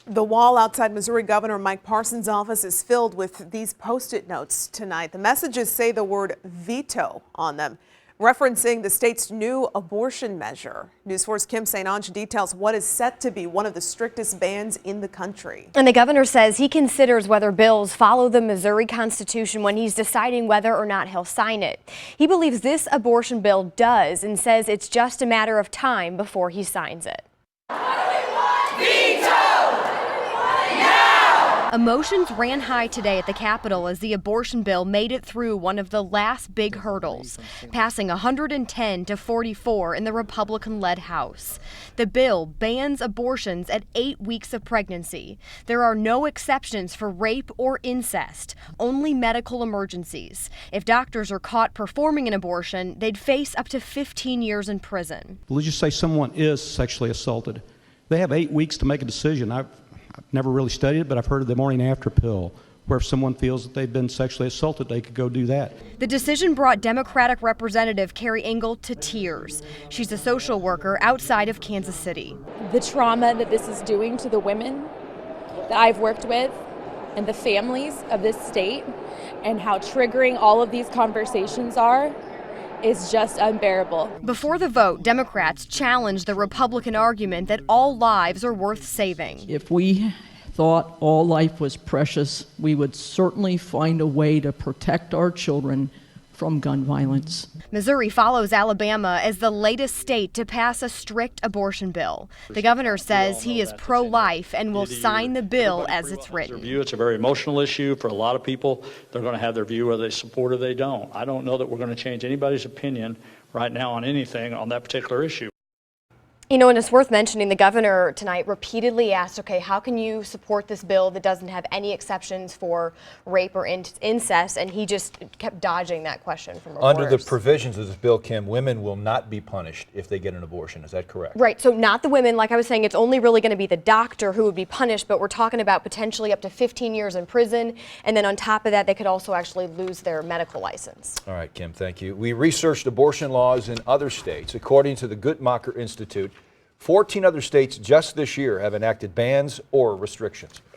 The wall outside Missouri Governor Mike Parson's office is filled with these Post-it notes tonight. The messages say the word veto on them, referencing the state's new abortion measure. News 4's Kim St. Ange details what is set to be one of the strictest bans in the country. And the governor says he considers whether bills follow the Missouri Constitution when he's deciding whether or not he'll sign it. He believes this abortion bill does and says it's just a matter of time before he signs it. Emotions ran high today at the Capitol as the abortion bill made it through one of the last big hurdles, passing 110 to 44 in the Republican-led House. The bill bans abortions at 8 weeks of pregnancy. There are no exceptions for rape or incest, only medical emergencies. If doctors are caught performing an abortion, they'd face up to 15 years in prison. Let's just say someone is sexually assaulted. They have 8 weeks to make a decision. I've never really studied it, but I've heard of the morning after pill, where if someone feels that they've been sexually assaulted, they could go do that. The decision brought Democratic Representative Carrie Engel to tears. She's a social worker outside of Kansas City. The trauma that this is doing to the women that I've worked with and the families of this state, and how triggering all of these conversations are, is just unbearable. Before the vote, Democrats challenged the Republican argument that all lives are worth saving. If we thought all life was precious, we would certainly find a way to protect our children from gun violence. Missouri follows Alabama as the latest state to pass a strict abortion bill. The governor says he is pro-life and will sign the bill as it's written. It's a very emotional issue for a lot of people. They're going to have their view whether they support or they don't. I don't know that we're going to change anybody's opinion right now on anything on that particular issue. You know, and it's worth mentioning the governor tonight repeatedly asked, okay, how can you support this bill that doesn't have any exceptions for rape or incest? And he just kept dodging that question from reporters. Under the provisions of this bill, Kim, women will not be punished if they get an abortion. Is that correct? Right. So not the women. Like I was saying, it's only really going to be the doctor who would be punished. But we're talking about potentially up to 15 years in prison. And then on top of that, they could also actually lose their medical license. All right, Kim, thank you. We researched abortion laws in other states. According to the Guttmacher Institute, 14 other states just this year have enacted bans or restrictions.